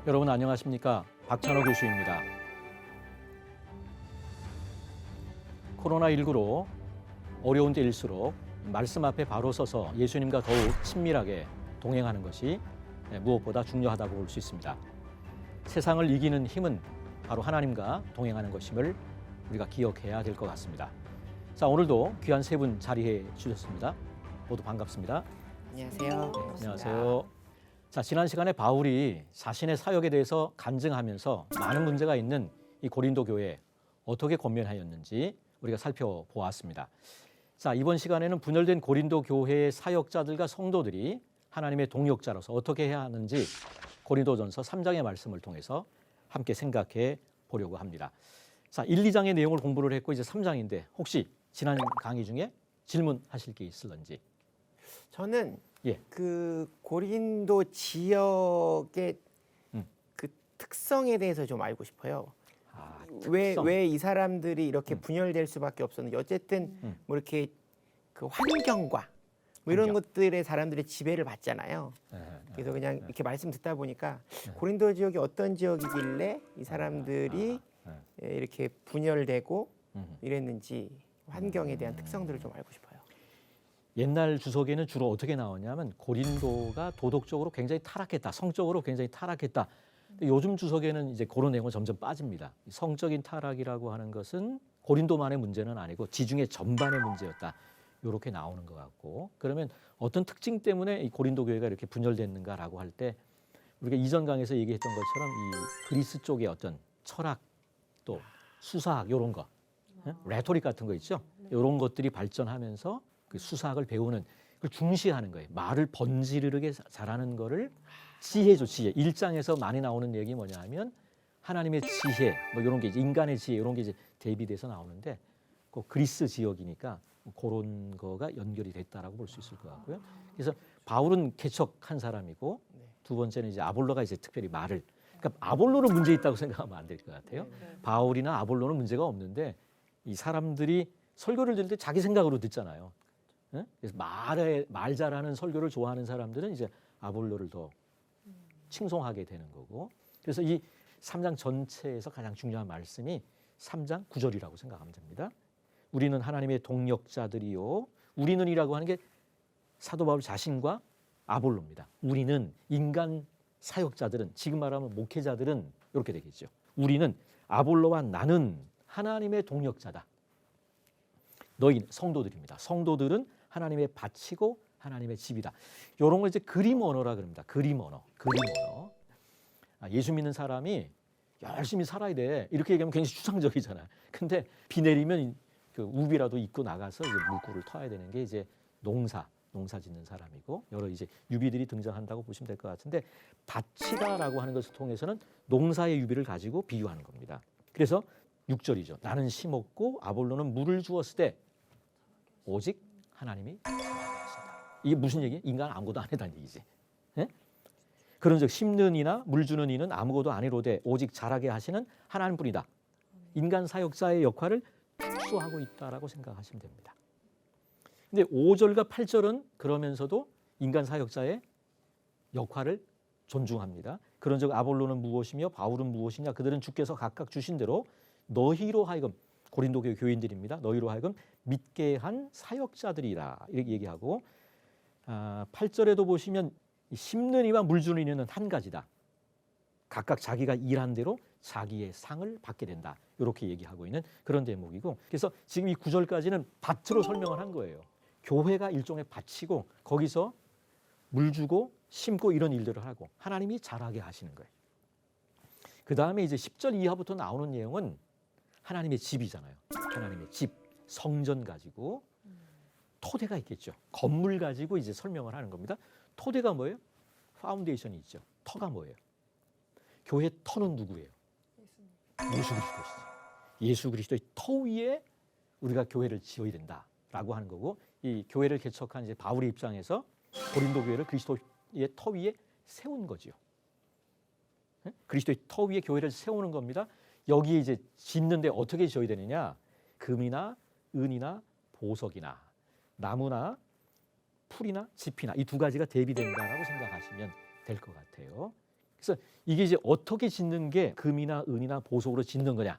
여러분 안녕하십니까? 박찬호 교수입니다. 코로나19로 어려운 때일수록 말씀 앞에 바로 서서 예수님과 더욱 친밀하게 동행하는 것이 무엇보다 중요하다고 볼 수 있습니다. 세상을 이기는 힘은 바로 하나님과 동행하는 것임을 우리가 기억해야 될 것 같습니다. 자, 오늘도 귀한 세 분 자리해 주셨습니다. 모두 반갑습니다. 안녕하세요. 반갑습니다. 안녕하세요. 자, 지난 시간에 바울이 자신의 사역에 대해서 간증하면서 많은 문제가 있는 이 고린도 교회에 어떻게 권면하였는지 우리가 살펴보았습니다. 자, 이번 시간에는 분열된 고린도 교회의 사역자들과 성도들이 하나님의 동역자로서 어떻게 해야 하는지 고린도전서 3장의 말씀을 통해서 함께 생각해 보려고 합니다. 자, 1, 2장의 내용을 공부를 했고 이제 3장인데 혹시 지난 강의 중에 질문하실 게 있을런지? 저는 예. 그 고린도 지역의 그 특성에 대해서 좀 알고 싶어요. 아, 왜 이 사람들이 이렇게 분열될 수밖에 없었는지. 어쨌든 뭐 이렇게 그 환경과 뭐 이런 환경. 것들의 사람들의 지배를 받잖아요. 그래서 그냥 이렇게 말씀 듣다 보니까 고린도 지역이 어떤 지역이길래 이 사람들이 이렇게 분열되고 이랬는지 환경에 대한 특성들을 좀 알고 싶어요. 옛날 주석에는 주로 어떻게 나오냐면 고린도가 도덕적으로 굉장히 타락했다, 성적으로 굉장히 타락했다. 근데 요즘 주석에는 이제 그런 내용은 점점 빠집니다. 성적인 타락이라고 하는 것은 고린도만의 문제는 아니고 지중해 전반의 문제였다. 이렇게 나오는 것 같고, 그러면 어떤 특징 때문에 이 고린도 교회가 이렇게 분열됐는가라고 할 때 우리가 이전 강에서 얘기했던 것처럼 이 그리스 쪽의 어떤 철학 또 수사학 이런 거, 레토릭 같은 거 있죠. 이런 것들이 발전하면서 그 수사학을 배우는 걸 중시하는 거예요. 말을 번지르르게 잘하는 거를 지혜죠, 지혜. 1장에서 많이 나오는 얘기 뭐냐 하면 하나님의 지혜, 뭐 이런 게 이제 인간의 지혜 이런 게 이제 대비돼서 나오는데 그 그리스 지역이니까 그런 거가 연결이 됐다라고 볼 수 있을 것 같고요. 그래서 바울은 개척한 사람이고 두 번째는 이제 아볼로가 이제 특별히 말을, 그러니까 아볼로는 문제 있다고 생각하면 안 될 것 같아요. 바울이나 아볼로는 문제가 없는데 이 사람들이 설교를 들을 때 자기 생각으로 듣잖아요. 그래서 말 잘하는 설교를 좋아하는 사람들은 이제 아볼로를 더 칭송하게 되는 거고, 그래서 이 3장 전체에서 가장 중요한 말씀이 3장 9절이라고 생각하면 됩니다. 우리는 하나님의 동역자들이요. 우리는이라고 하는 게 사도 바울 자신과 아볼로입니다. 우리는 인간 사역자들은, 지금 말하면 목회자들은 이렇게 되겠죠. 우리는 아볼로와 나는 하나님의 동역자다. 너희 성도들입니다. 성도들은 하나님의 밭이고 하나님의 집이다. 이런 걸 이제 그림 언어라 그럽니다. 그림 언어. 예수 믿는 사람이 열심히 살아야 돼. 이렇게 얘기하면 굉장히 추상적이잖아요. 근데 비 내리면 그 우비라도 입고 나가서 이제 물고를 터야 되는 게 이제 농사 짓는 사람이고 여러 이제 유비들이 등장한다고 보시면 될 것 같은데, 밭이다라고 하는 것을 통해서는 농사의 유비를 가지고 비유하는 겁니다. 그래서 6절이죠. 나는 심었고 아볼로는 물을 주었을 때 오직 하나님이 자라게 하신다. 이게 무슨 얘기예요? 인간 아무것도 안 해다는 얘기지. 예? 그런즉 심는 이나 물 주는 이는 아무것도 아니로되 오직 자라게 하시는 하나님뿐이다. 인간 사역자의 역할을 특수하고 있다라고 생각하시면 됩니다. 근데 5절과 8절은 그러면서도 인간 사역자의 역할을 존중합니다. 그런즉 아볼로는 무엇이며 바울은 무엇이냐? 그들은 주께서 각각 주신 대로 너희로 하여금, 고린도 교회 교인들입니다. 너희로 하여금 믿게 한 사역자들이라 이렇게 얘기하고, 8절에도 보시면 심는 이와 물 주는 이는 한 가지다. 각각 자기가 일한 대로 자기의 상을 받게 된다. 이렇게 얘기하고 있는 그런 대목이고, 그래서 지금 이 9절까지는 밭으로 설명을 한 거예요. 교회가 일종의 밭이고 거기서 물 주고 심고 이런 일들을 하고 하나님이 자라게 하시는 거예요. 그 다음에 이제 10절 이하부터 나오는 내용은 하나님의 집이잖아요. 하나님의 집, 성전 가지고 토대가 있겠죠. 건물 가지고 이제 설명을 하는 겁니다. 토대가 뭐예요? 파운데이션이 있죠. 터가 뭐예요? 교회 터는 누구예요? 예수 그리스도시죠. 예수 그리스도의 터 위에 우리가 교회를 지어야 된다라고 하는 거고, 이 교회를 개척한 이제 바울의 입장에서 고린도 교회를 그리스도의 터 위에 세운 거죠. 그리스도의 터 위에 교회를 세우는 겁니다. 여기에 이제 짓는데 어떻게 지어야 되느냐? 금이나 은이나 보석이나 나무나 풀이나 짚이나 이 두 가지가 대비된다라고 생각하시면 될 것 같아요. 그래서 이게 이제 어떻게 짓는 게 금이나 은이나 보석으로 짓는 거냐,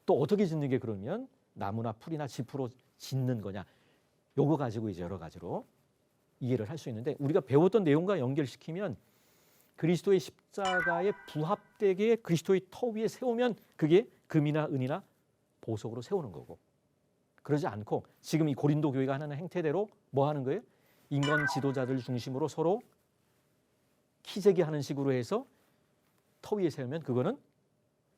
또 어떻게 짓는 게 그러면 나무나 풀이나 짚으로 짓는 거냐, 요거 가지고 이제 여러 가지로 이해를 할 수 있는데, 우리가 배웠던 내용과 연결시키면 그리스도의 십자가에 부합되게 그리스도의 터 위에 세우면 그게 금이나 은이나 보석으로 세우는 거고, 그러지 않고 지금 이 고린도 교회가 하는 행태대로 뭐 하는 거예요? 인간 지도자들 중심으로 서로 키재기하는 식으로 해서 터 위에 세우면 그거는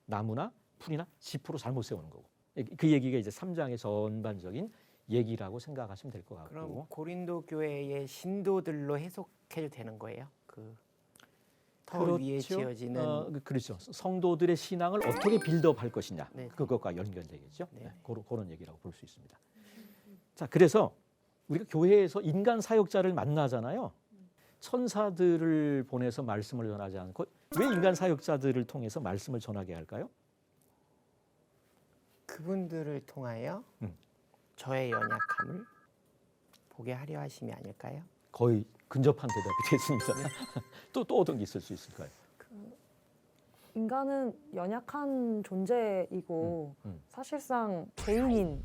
나무나 풀이나 짚으로 잘못 세우는 거고, 그 얘기가 이제 3장의 전반적인 얘기라고 생각하시면 될 것 같고. 그럼 고린도 교회의 신도들로 해석해도 되는 거예요? 그 터 위에 지어지는 그렇죠. 성도들의 신앙을 어떻게 빌드업할 것이냐, 네. 그것과 연결되겠죠. 네. 네. 그런 얘기라고 볼 수 있습니다. 자, 그래서 우리가 교회에서 인간 사역자를 만나잖아요. 천사들을 보내서 말씀을 전하지 않고 왜 인간 사역자들을 통해서 말씀을 전하게 할까요? 그분들을 통하여 저의 연약함을 보게 하려 하심이 아닐까요? 거의 근접한 대답이 됐습니다. 또 어떤 게 있을 수 있을까요? 인간은 연약한 존재이고 사실상 개인인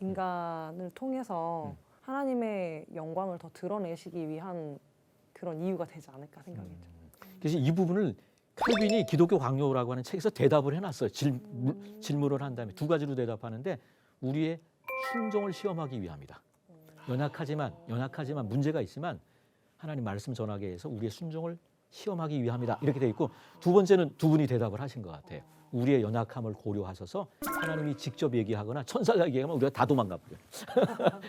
인간을 통해서 하나님의 영광을 더 드러내시기 위한 그런 이유가 되지 않을까 생각이죠. 그래서 이 부분을 칼빈이 기독교 강요라고 하는 책에서 대답을 해놨어요. 질문을 한 다음에 두 가지로 대답하는데, 우리의 순종을 시험하기 위함이다. 연약하지만 문제가 있지만 하나님 말씀 전하게 해서 우리의 순종을 시험하기 위함이다. 이렇게 돼 있고, 두 번째는 두 분이 대답을 하신 것 같아요. 우리의 연약함을 고려하셔서 하나님이 직접 얘기하거나 천사가 얘기하면 우리가 다 도망가 버려.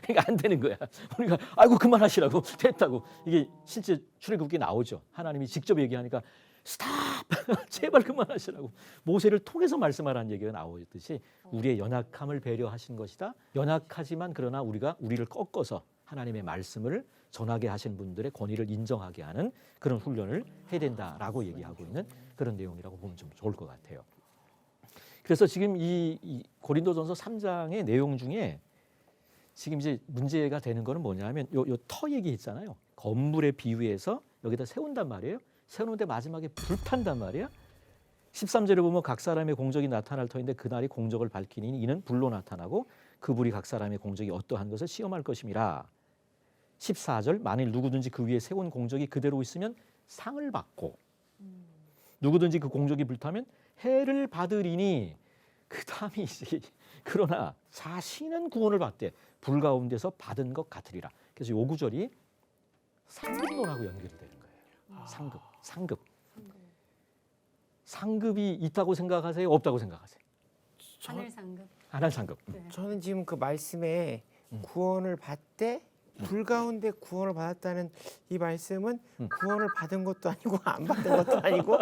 그러니까 안 되는 거야. 우리가 아이고 그만하시라고 됐다고. 이게 실제 출애굽기에 나오죠. 하나님이 직접 얘기하니까 스탑! 제발 그만하시라고. 모세를 통해서 말씀하라는 얘기가 나오듯이 우리의 연약함을 배려하신 것이다. 연약하지만 그러나 우리가 우리를 꺾어서 하나님의 말씀을 전하게 하신 분들의 권위를 인정하게 하는 그런 훈련을 해야 된다라고 얘기하고 있는 그런 내용이라고 보면 좀 좋을 것 같아요. 그래서 지금 이 고린도전서 3장의 내용 중에 지금 이제 문제가 되는 거는 뭐냐면 요 터 얘기 있잖아요. 건물에 비유해서 여기다 세운단 말이에요. 세우는데 마지막에 불탄단 말이야. 13절에 보면 각 사람의 공적이 나타날 터인데 그날이 공적을 밝히니 이는 불로 나타나고 그 불이 각 사람의 공적이 어떠한 것을 시험할 것임이라. 14절 만일 누구든지 그 위에 세운 공적이 그대로 있으면 상을 받고 누구든지 그 공적이 불타면 해를 받으리니, 그 다음이 이제 그러나 자신은 구원을 받되 불 가운데서 받은 것 같으리라. 그래서 요 구절이 상급론하고 연결이 되는 거예요. 상급이 있다고 생각하세요? 없다고 생각하세요? 하늘 상급. 하늘 상급. 네. 저는 지금 그 말씀에 구원을 받되 불 가운데 구원을 받았다는 이 말씀은 구원을 받은 것도 아니고 안 받은 것도 아니고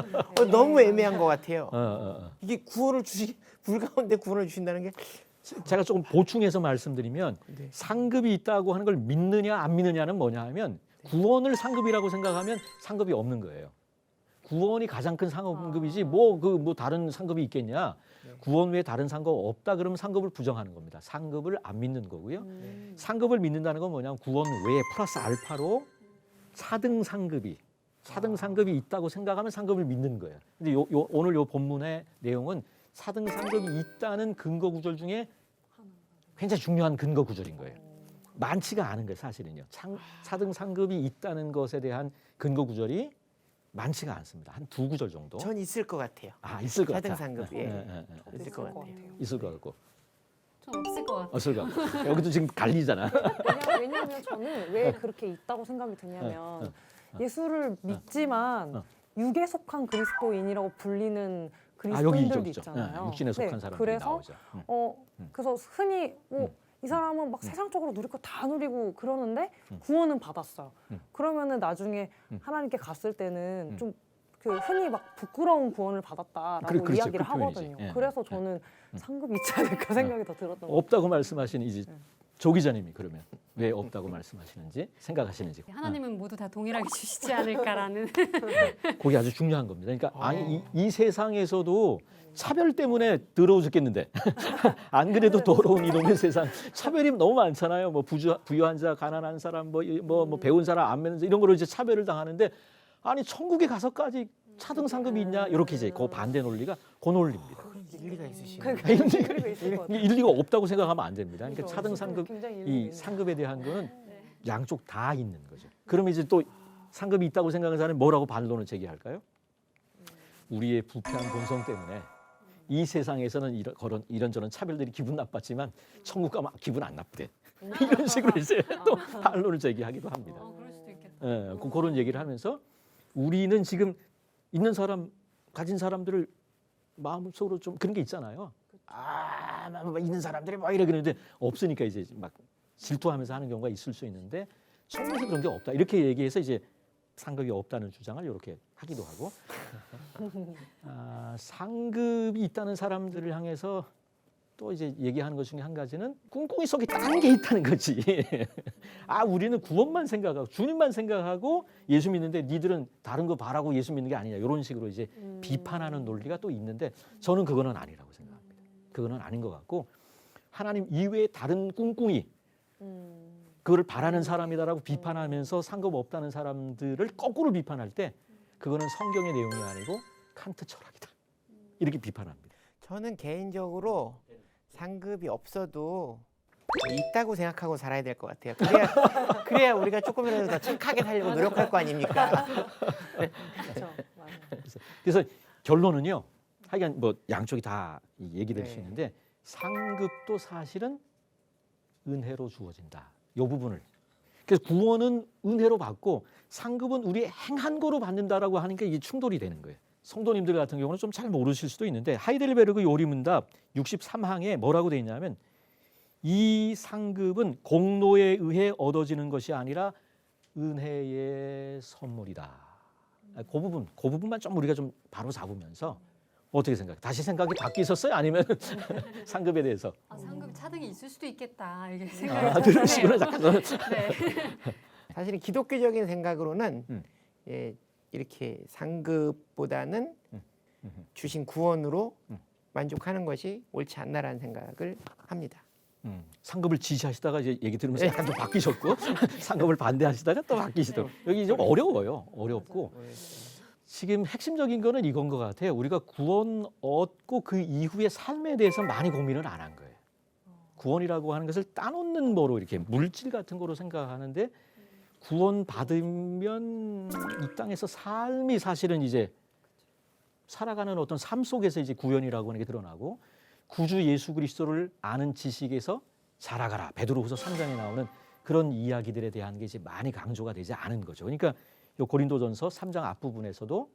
너무 애매한 것 같아요. 이게 불 가운데 구원을 주신다는 게 제가 조금 보충해서 말씀드리면 네. 상급이 있다고 하는 걸 믿느냐 안 믿느냐는 뭐냐 하면, 구원을 상급이라고 생각하면 상급이 없는 거예요. 구원이 가장 큰 상급이지 뭐 다른 상급이 있겠냐. 구원 외에 다른 상급 없다 그러면 상급을 부정하는 겁니다. 상급을 안 믿는 거고요. 상급을 믿는다는 건 뭐냐면 구원 외에 플러스 알파로 4등 상급이 있다고 생각하면 상급을 믿는 거예요. 근데 오늘 요 본문의 내용은 4등 상급이 있다는 근거 구절 중에 굉장히 중요한 근거 구절인 거예요. 많지가 않은 거예요, 사실은요. 4등 상급이 있다는 것에 대한 근거 구절이 많지가 않습니다. 한 2구절 정도. 전 있을 것 같아요. 있을 것 4등 같아요. 상급, 있을 것 같아요. 있을 것 같고. 전 없을 것 같아요. 없을 것 같고. 여기도 지금 갈리잖아. 왜냐하면 저는 왜 그렇게 있다고 생각이 드냐면 예수를 믿지만 육에 속한 그리스도인이라고 불리는 여기 그리스도인들도 있죠. 있잖아요. 육신에 속한 사람들이 그래서 나오죠. 그래서 흔히 이 사람은 막 세상적으로 누릴 거 다 누리고 그러는데 구원은 받았어요. 그러면은 나중에 하나님께 갔을 때는 좀 그 흔히 막 부끄러운 구원을 받았다라고 그렇죠. 이야기를 그 표현이지. 하거든요. 예. 그래서 저는 상급이 있지 않을까 생각이 더 들었던 것 같아요. 없다고 말씀하시는 이제 조 기자님이 그러면 왜 없다고 말씀하시는지 생각하시는지. 하나님은 모두 다 동일하게 주시지 않을까라는. 그게 아주 중요한 겁니다. 그러니까 아니 이 세상에서도 차별 때문에 더러워 죽겠는데 안 그래도 더러운 이놈의 세상, 차별이 너무 많잖아요. 뭐 부유한 자, 가난한 사람, 뭐 배운 사람, 안 배운 사 이런 거로 이제 차별을 당하는데 아니 천국에 가서까지 차등 상급이 있냐 이렇게 이제 그 반대 논리가 그 논리입니다. 일리가 있으시네. 그러니까 일리가 있을 것 같아요. 일리가 없다고 생각하면 안 됩니다. 그러니까 그렇죠. 차등 상급 굉장히 일리가 이 있는 상급에 대한 거는 양쪽 다 있는 거죠. 그러면 이제 또 상급이 있다고 생각하는 사람이 뭐라고 반론을 제기할까요? 우리의 부패한 본성 때문에 이 세상에서는 이런저런 차별들이 기분 나빴지만 천국 가면 기분 안 나쁘대. 이런 식으로 이제 또 반론을 제기하기도 합니다. 그럴 수도 있겠다. 예, 그런 얘기를 하면서 우리는 지금 있는 사람 가진 사람들을 마음속으로 좀 그런 게 있잖아요. 막 있는 사람들이 막 이래 그러는데 없으니까 이제 막 질투하면서 하는 경우가 있을 수 있는데 천국에서 그런 게 없다. 이렇게 얘기해서 이제 상급이 없다는 주장을 이렇게 하기도 하고 상급이 있다는 사람들을 향해서 또 이제 얘기하는 것 중에 한 가지는 꿍꿍이 속에 딴 게 있다는 거지. 우리는 구원만 생각하고 주님만 생각하고 예수 믿는데 니들은 다른 거 바라고 예수 믿는 게 아니냐 이런 식으로 이제 비판하는 논리가 또 있는데 저는 그거는 아니라고 생각합니다. 그거는 아닌 것 같고 하나님 이외에 다른 꿍꿍이 그걸 바라는 사람이다라고 비판하면서 상급 없다는 사람들을 거꾸로 비판할 때 그거는 성경의 내용이 아니고 칸트 철학이다. 이렇게 비판합니다. 저는 개인적으로 상급이 없어도 있다고 생각하고 살아야 될 것 같아요. 그래야 우리가 조금이라도 더 착하게 살려고 노력할 거 아닙니까? 그렇죠. 맞아요. 그래서 결론은요. 하여간 뭐 양쪽이 다 얘기될 수 네. 있는데 상급도 사실은 은혜로 주어진다. 이 부분을. 그래서 구원은 은혜로 받고 상급은 우리의 행한 거로 받는다라고 하니까 이게 충돌이 되는 거예요. 성도님들 같은 경우는 좀 잘 모르실 수도 있는데 하이델베르그 요리문답 63항에 뭐라고 돼 있냐면 이 상급은 공로에 의해 얻어지는 것이 아니라 은혜의 선물이다. 그 부분만 좀 우리가 좀 바로 잡으면서 어떻게 생각해? 다시 생각이 바뀌셨어요? 아니면 상급에 대해서? 상급 차등이 있을 수도 있겠다 이렇게 생각이 그런 식으로 약간 네. 사실은 기독교적인 생각으로는 이렇게 상급보다는 주신 구원으로 만족하는 것이 옳지 않나라는 생각을 합니다. 상급을 지시하시다가 이제 얘기 들으면서 약간 좀 바뀌셨고 상급을 반대하시다가 또 바뀌시더라고요. 여기 좀 어려워요. 어렵고 지금 핵심적인 거는 이건 것 같아요. 우리가 구원 얻고 그 이후의 삶에 대해서 많이 고민을 안 한 거예요. 구원이라고 하는 것을 따놓는 뭐로 이렇게 물질 같은 거로 생각하는데 구원 받으면 이 땅에서 삶이 사실은 이제 살아가는 어떤 삶 속에서 이제 구원이라고 하는 게 드러나고 구주 예수 그리스도를 아는 지식에서 자라가라. 베드로후서 3장에 나오는 그런 이야기들에 대한 게 이제 많이 강조가 되지 않은 거죠. 그러니까 요 고린도전서 3장 앞부분에서도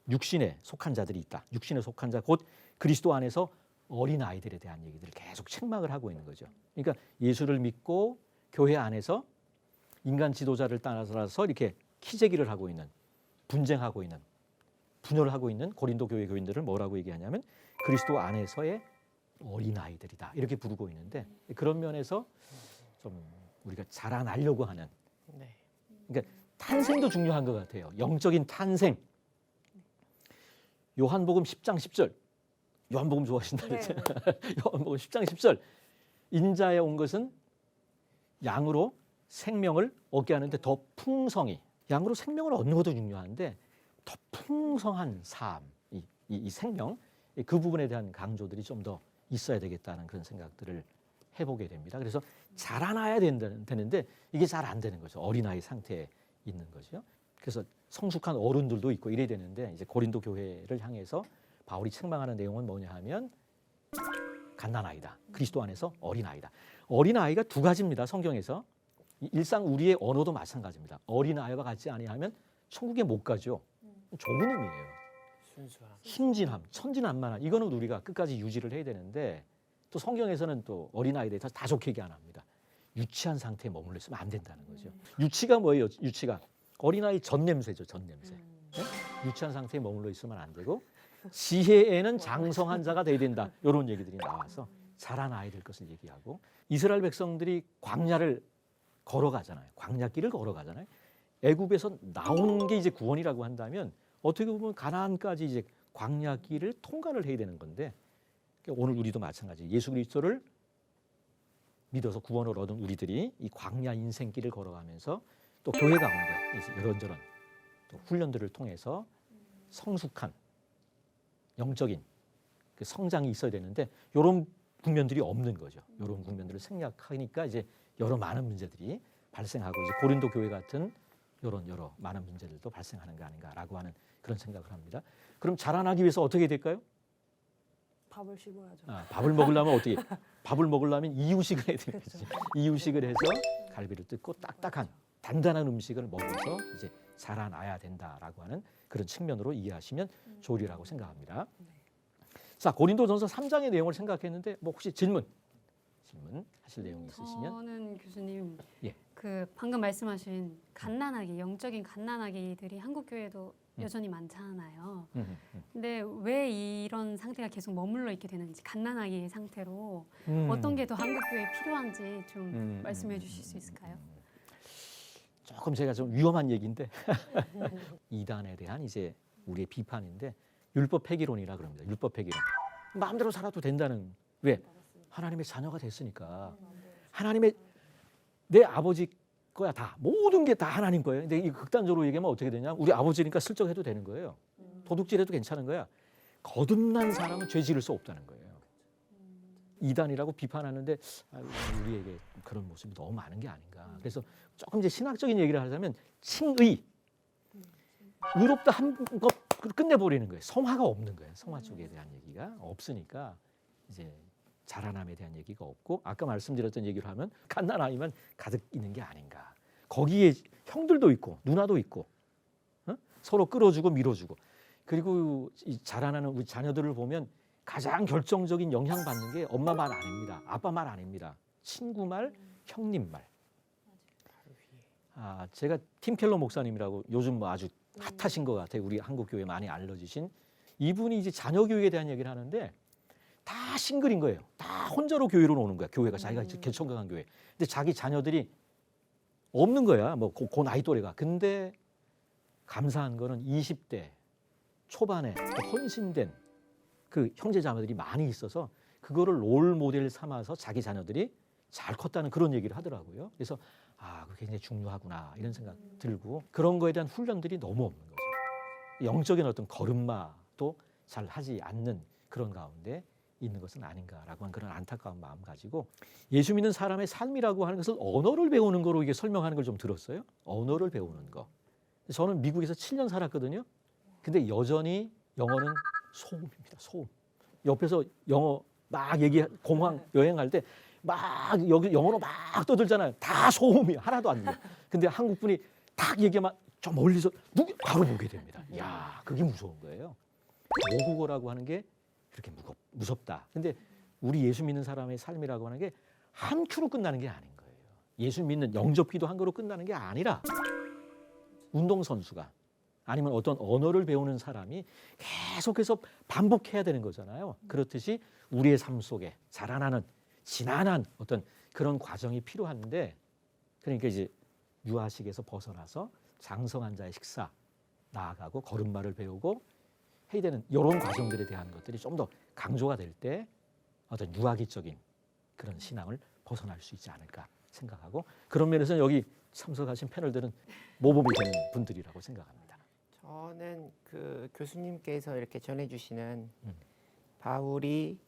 육신에 속한 자들이 있다. 육신에 속한 자 곧 그리스도 안에서 어린 아이들에 대한 얘기들을 계속 책망을 하고 있는 거죠. 그러니까 예수를 믿고 교회 안에서 인간 지도자를 따라서 이렇게 키재기를 하고 있는 분쟁하고 있는 분열을 하고 있는 고린도 교회 교인들을 뭐라고 얘기하냐면 그리스도 안에서의 어린 아이들이다 이렇게 부르고 있는데 그런 면에서 좀 우리가 자라나려고 하는 그러니까 탄생도 중요한 것 같아요. 영적인 탄생. 요한복음 10장 10절. 요한복음 좋아하신다 그랬죠. 요한복음 10장 10절. 인자에 온 것은 양으로 생명을 얻게 하는데 더 풍성히 양으로 생명을 얻는 것도 중요한데 더 풍성한 삶, 이 생명 그 부분에 대한 강조들이 좀 더 있어야 되겠다는 그런 생각들을 해보게 됩니다. 그래서 자라나야 되는데 이게 잘 안 되는 거죠. 어린아이 상태에 있는 거죠. 그래서 성숙한 어른들도 있고 이래야 되는데 이제 고린도 교회를 향해서 바울이 책망하는 내용은 뭐냐 하면 갓난아이다. 그리스도 안에서 어린아이다. 어린아이가 두 가지입니다. 성경에서. 일상 우리의 언어도 마찬가지입니다. 어린아이와 같지 아니하면 천국에 못 가죠. 좋은 의미예요. 순수함. 순진함, 천진난만함 이거는 우리가 끝까지 유지를 해야 되는데 또 성경에서는 또 어린아이에 대해서 다 좋게 얘기 안 합니다. 유치한 상태에 머물러 있으면 안 된다는 거죠. 유치가 뭐예요? 유치가 어린아이 젖냄새죠. 젖냄새. 네? 유치한 상태에 머물러 있으면 안 되고 지혜에는 장성한 자가 돼야 된다. 이런 얘기들이 나와서 자란 아이 될 것을 얘기하고 이스라엘 백성들이 광야를 걸어가잖아요. 광야길을 걸어가잖아요. 애굽에서 나오는 게 이제 구원이라고 한다면 어떻게 보면 가나안까지 이제 광야길을 통과를 해야 되는 건데 오늘 우리도 마찬가지. 예수 그리스도를 믿어서 구원을 얻은 우리들이 이 광야 인생길을 걸어가면서 또 교회 가운데 이제 이런저런 또 훈련들을 통해서 성숙한 영적인 그 성장이 있어야 되는데 이런 국면들이 없는 거죠. 이런 국면들을 생략하니까 이제 여러 많은 문제들이 발생하고 이제 고린도 교회 같은 이런 여러 많은 문제들도 발생하는 거 아닌가라고 하는 그런 생각을 합니다. 그럼 자라나기 위해서 어떻게 될까요? 밥을 씹어야죠. 밥을 먹으려면 어떻게? 밥을 먹으려면 이유식을 해야 되는 거지. 그렇죠. 이유식을 해서 갈비를 뜯고 딱딱한 단단한 음식을 먹어서 이제 자라나야 된다라고 하는 그런 측면으로 이해하시면 좋으리라고 생각합니다. 네. 자, 고린도전서 3장의 내용을 생각했는데 뭐 혹시 질문 하실 내용이 있으시면 저는 교수님 예. 그 방금 말씀하신 갓난아기, 영적인 갓난아기들이 한국 교회도 여전히 많잖아요. 근데 왜 이런 상태가 계속 머물러 있게 되는지, 갓난아기의 상태로 어떤 게 더 한국 교회에 필요한지 좀 말씀해 주실 수 있을까요? 조금 제가 좀 위험한 얘기인데 이단에 대한 이제 우리의 비판인데 율법 폐기론이라 그럽니다. 율법 폐기론. 마음대로 살아도 된다는 왜? 하나님의 자녀가 됐으니까 하나님의 내 아버지 거야 다 모든 게 다 하나님 거예요. 근데 이 극단적으로 얘기하면 어떻게 되냐? 우리 아버지니까 슬쩍 해도 되는 거예요. 도둑질해도 괜찮은 거야. 거듭난 사람은 죄 지을 수 없다는 거예요. 이단이라고 비판하는데 우리에게 그런 모습이 너무 많은 게 아닌가. 그래서 조금 이제 신학적인 얘기를 하자면 칭의, 의롭다 한 것 끝내버리는 거예요. 성화가 없는 거예요. 성화 쪽에 대한 얘기가 없으니까 이제 자라남에 대한 얘기가 없고 아까 말씀드렸던 얘기를 하면 갓난아이만 가득 있는 게 아닌가. 거기에 형들도 있고 누나도 있고 서로 끌어주고 밀어주고 그리고 이 자라나는 우리 자녀들을 보면 가장 결정적인 영향받는 게 엄마 말 아닙니다. 아빠 말 아닙니다. 친구 말, 형님 말. 제가 팀 켈러 목사님이라고 요즘 뭐 아주 핫하신 것 같아요. 우리 한국 교회 많이 알려주신 이분이 이제 자녀 교육에 대한 얘기를 하는데 다 싱글인 거예요. 다 혼자로 교회로 오는 거야. 교회가 자기가 개척한 교회. 근데 자기 자녀들이 없는 거야. 뭐 그 나이 또래가. 근데 감사한 거는 20대 초반에 또 헌신된 그 형제 자매들이 많이 있어서 그거를 롤 모델 삼아서 자기 자녀들이 잘 컸다는 그런 얘기를 하더라고요. 그래서 그게 굉장히 중요하구나 이런 생각 들고 그런 거에 대한 훈련들이 너무 없는 거죠. 영적인 어떤 걸음마도 잘 하지 않는 그런 가운데 있는 것은 아닌가라고 하는 그런 안타까운 마음 가지고 예수 믿는 사람의 삶이라고 하는 것을 언어를 배우는 거로 이게 설명하는 걸 좀 들었어요. 언어를 배우는 거. 저는 미국에서 7년 살았거든요. 근데 여전히 영어는 소음입니다. 소음. 옆에서 영어 막 공항 여행할 때 막 여기 영어로 막 떠들잖아요. 다 소음이야. 하나도 안 들려. 근데 한국 분이 딱 얘기하면 좀 멀리서 바로 보게 됩니다. 야, 그게 무서운 거예요. 모국어라고 하는 게 그렇게 무섭다. 근데 우리 예수 믿는 사람의 삶이라고 하는 게 한 큐로 끝나는 게 아닌 거예요. 예수 믿는 영접기도 한 거로 끝나는 게 아니라 운동선수가 아니면 어떤 언어를 배우는 사람이 계속해서 반복해야 되는 거잖아요. 그렇듯이 우리의 삶 속에 자라나는 지난한 어떤 그런 과정이 필요한데 그러니까 이제 유아식에서 벗어나서 장성한 자의 식사 나아가고 걸음마를 배우고 해야 되는 이런 과정들에 대한 것들이 좀 더 강조가 될 때 어떤 유아기적인 그런 신앙을 벗어날 수 있지 않을까 생각하고 그런 면에서 여기 참석하신 패널들은 모범이 되는 분들이라고 생각합니다. 저는 그 교수님께서 이렇게 전해주시는 바울이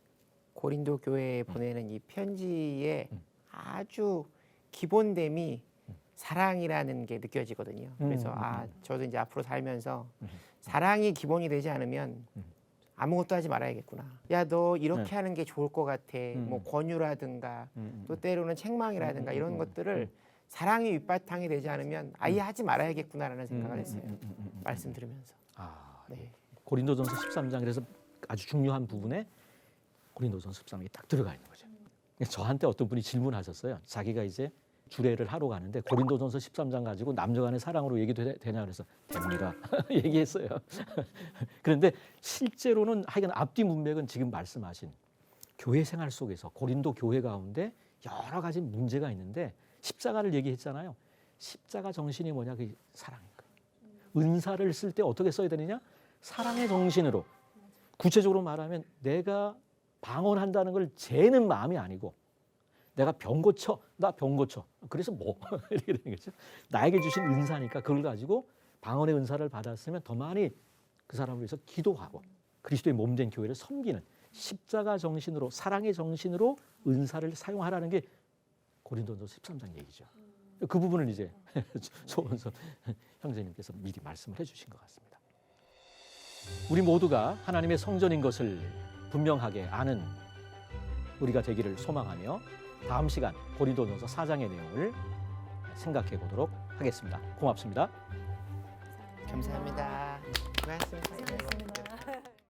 고린도 교회에 보내는 이 편지의 아주 기본됨이 사랑이라는 게 느껴지거든요. 그래서 저도 이제 앞으로 살면서 사랑이 기본이 되지 않으면 아무것도 하지 말아야겠구나. 야, 너 이렇게 하는 게 좋을 것 같아. 뭐 권유라든가 또 때로는 책망이라든가 이런 것들을 사랑이 밑바탕이 되지 않으면 아예 하지 말아야겠구나라는 생각을 했어요. 말씀 들으면서. 네. 고린도전서 13장 그래서 아주 중요한 부분에 고린도전서 13장이 딱 들어가 있는 거죠. 저한테 어떤 분이 질문하셨어요. 자기가 이제 주례를 하러 가는데 고린도전서 13장 가지고 남녀간의 사랑으로 얘기도 되냐 그래서 됩니다. 얘기했어요. 그런데 실제로는 하여간 앞뒤 문맥은 지금 말씀하신 교회 생활 속에서 고린도 교회 가운데 여러 가지 문제가 있는데 십자가를 얘기했잖아요. 십자가 정신이 뭐냐? 그 사랑인 거예요. 은사를 쓸 때 어떻게 써야 되느냐? 사랑의 정신으로. 구체적으로 말하면 내가 방언한다는 걸 재는 마음이 아니고 내가 병 고쳐, 나 병 고쳐. 그래서 뭐 이렇게 되는 거죠. 나에게 주신 은사니까 그걸 가지고 방언의 은사를 받았으면 더 많이 그 사람을 위해서 기도하고 그리스도의 몸된 교회를 섬기는 십자가 정신으로 사랑의 정신으로 은사를 사용하라는 게 고린도전서 13장 얘기죠. 그 부분을 이제 소원선 형제님께서 미리 말씀을 해주신 것 같습니다. 우리 모두가 하나님의 성전인 것을 분명하게 아는 우리가 되기를 소망하며 다음 시간 고린도전서 4장의 내용을 생각해 보도록 하겠습니다. 고맙습니다. 감사합니다. 고맙습니다.